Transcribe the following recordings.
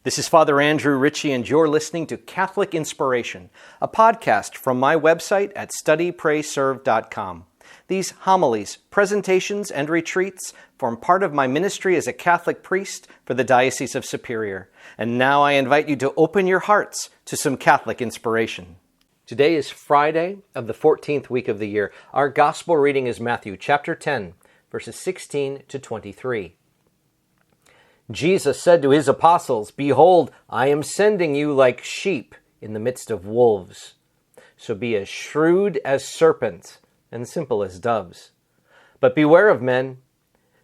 This is Father Andrew Ritchie, and you're listening to Catholic Inspiration, a podcast from my website at studyprayserve.com. These homilies, presentations, and retreats form part of my ministry as a Catholic priest for the Diocese of Superior. And now I invite you to open your hearts to some Catholic inspiration. Today is Friday of the 14th week of the year. Our gospel reading is Matthew chapter 10, verses 16 to 23. Jesus said to his apostles, "Behold, I am sending you like sheep in the midst of wolves. So be as shrewd as serpents and simple as doves. But beware of men,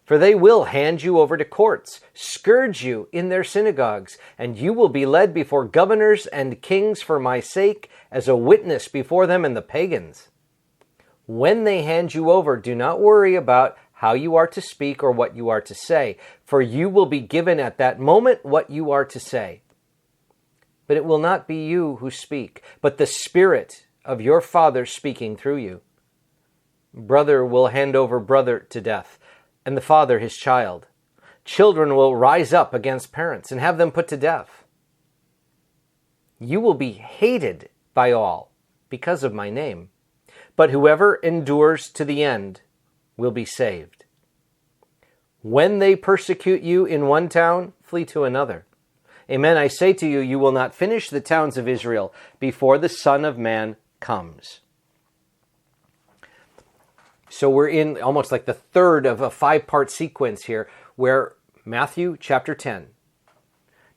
for they will hand you over to courts, scourge you in their synagogues, and you will be led before governors and kings for my sake as a witness before them and the pagans. When they hand you over, do not worry about how you are to speak or what you are to say, for you will be given at that moment what you are to say. But it will not be you who speak, but the Spirit of your Father speaking through you. Brother will hand over brother to death, and the father his child. Children will rise up against parents and have them put to death. You will be hated by all because of my name, but whoever endures to the end will be saved. When they persecute you in one town, flee to another. Amen, I say to you, you will not finish the towns of Israel before the Son of Man comes." So we're in almost like the third of a five-part sequence here, where Matthew chapter 10.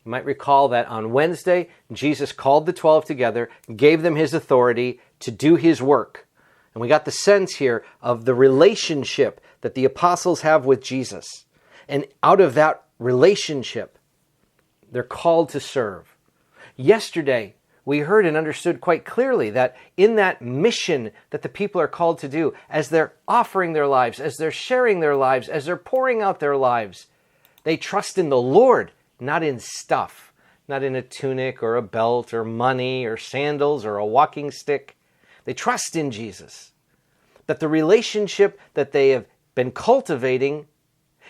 You might recall that on Wednesday, Jesus called the 12 together, gave them his authority to do his work. And we got the sense here of the relationship that the apostles have with Jesus. And out of that relationship, they're called to serve. Yesterday, we heard and understood quite clearly that in that mission that the people are called to do, as they're offering their lives, as they're sharing their lives, as they're pouring out their lives, they trust in the Lord, not in stuff, not in a tunic or a belt or money or sandals or a walking stick. They trust in Jesus. That the relationship that they have been cultivating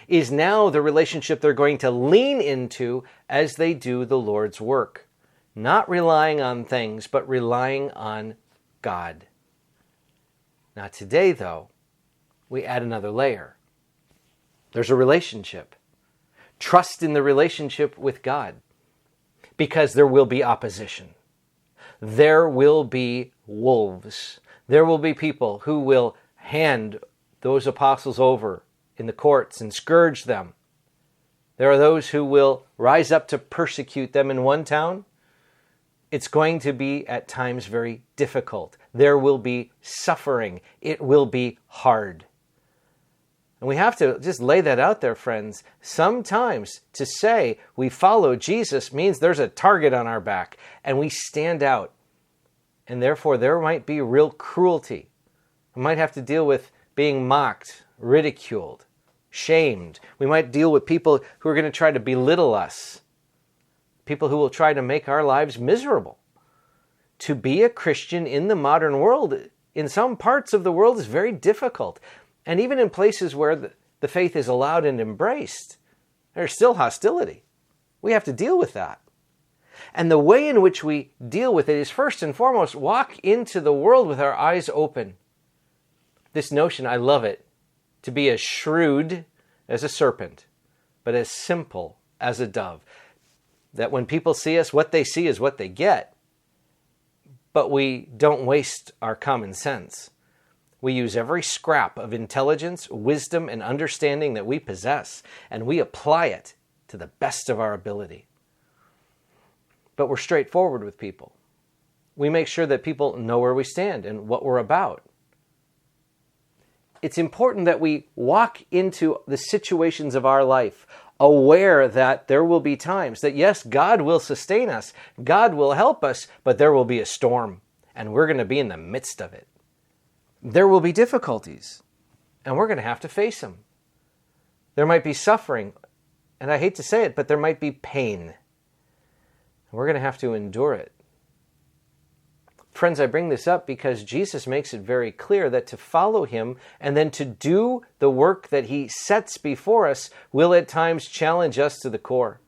is now the relationship they're going to lean into as they do the Lord's work. Not relying on things, but relying on God. Now today, though, we add another layer. There's a relationship. Trust in the relationship with God, because there will be opposition. There will be wolves. There will be people who will hand those apostles over in the courts and scourge them. There are those who will rise up to persecute them in one town. It's going to be at times very difficult. There will be suffering. It will be hard. And we have to just lay that out there, friends. Sometimes to say we follow Jesus means there's a target on our back and we stand out. And therefore, there might be real cruelty. We might have to deal with being mocked, ridiculed, shamed. We might deal with people who are going to try to belittle us. People who will try to make our lives miserable. To be a Christian in the modern world, in some parts of the world, is very difficult. And even in places where the faith is allowed and embraced, there's still hostility. We have to deal with that. And the way in which we deal with it is first and foremost, walk into the world with our eyes open. This notion, I love it, to be as shrewd as a serpent, but as simple as a dove. That when people see us, what they see is what they get. But we don't waste our common sense. We use every scrap of intelligence, wisdom, and understanding that we possess, and we apply it to the best of our ability. But we're straightforward with people. We make sure that people know where we stand and what we're about. It's important that we walk into the situations of our life aware that there will be times that, yes, God will sustain us, God will help us, but there will be a storm, and we're going to be in the midst of it. There will be difficulties, and we're going to have to face them. There might be suffering, and I hate to say it, but there might be pain. We're going to have to endure it. Friends, I bring this up because Jesus makes it very clear that to follow him and then to do the work that he sets before us will at times challenge us to the core.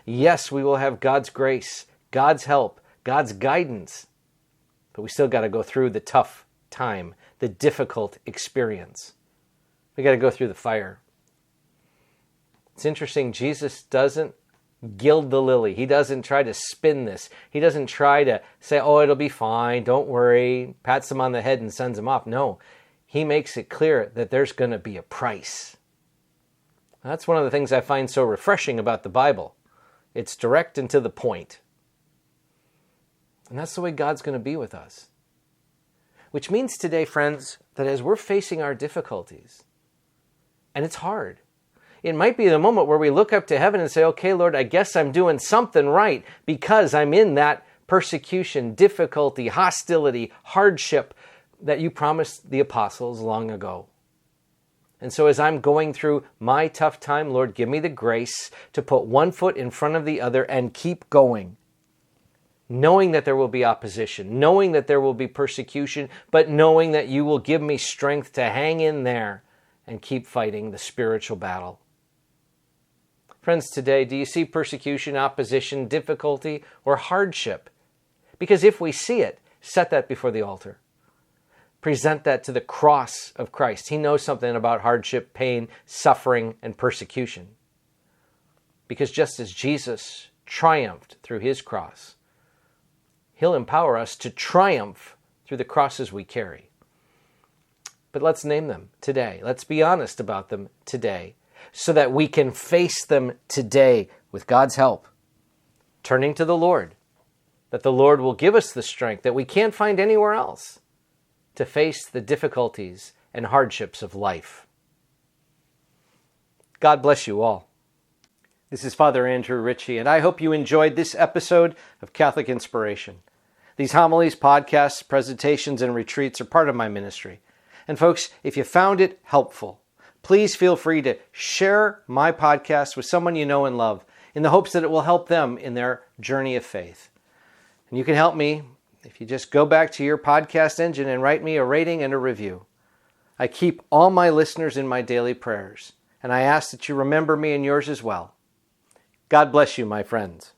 Yes, we will have God's grace, God's help, God's guidance. But we still got to go through the tough time, the difficult experience. We got to go through the fire. It's interesting, Jesus doesn't gild the lily. He doesn't try to spin this. He doesn't try to say, oh, it'll be fine, don't worry, pats them on the head and sends them off. No, he makes it clear that there's going to be a price. That's one of the things I find so refreshing about the Bible. It's direct and to the point. And that's the way God's going to be with us. Which means today, friends, that as we're facing our difficulties, and it's hard, it might be the moment where we look up to heaven and say, okay, Lord, I guess I'm doing something right because I'm in that persecution, difficulty, hostility, hardship that you promised the apostles long ago. And so as I'm going through my tough time, Lord, give me the grace to put one foot in front of the other and keep going, knowing that there will be opposition, knowing that there will be persecution, but knowing that you will give me strength to hang in there and keep fighting the spiritual battle. Friends, today, do you see persecution, opposition, difficulty, or hardship? Because if we see it, set that before the altar. Present that to the cross of Christ. He knows something about hardship, pain, suffering, and persecution. Because just as Jesus triumphed through his cross, he'll empower us to triumph through the crosses we carry. But let's name them today. Let's be honest about them today, so that we can face them today with God's help, turning to the Lord, that the Lord will give us the strength that we can't find anywhere else to face the difficulties and hardships of life. God bless you all. This is Father Andrew Ritchie, and I hope you enjoyed this episode of Catholic Inspiration. These homilies, podcasts, presentations, and retreats are part of my ministry. And folks, if you found it helpful, please feel free to share my podcast with someone you know and love in the hopes that it will help them in their journey of faith. And you can help me if you just go back to your podcast engine and write me a rating and a review. I keep all my listeners in my daily prayers, and I ask that you remember me in yours as well. God bless you, my friends.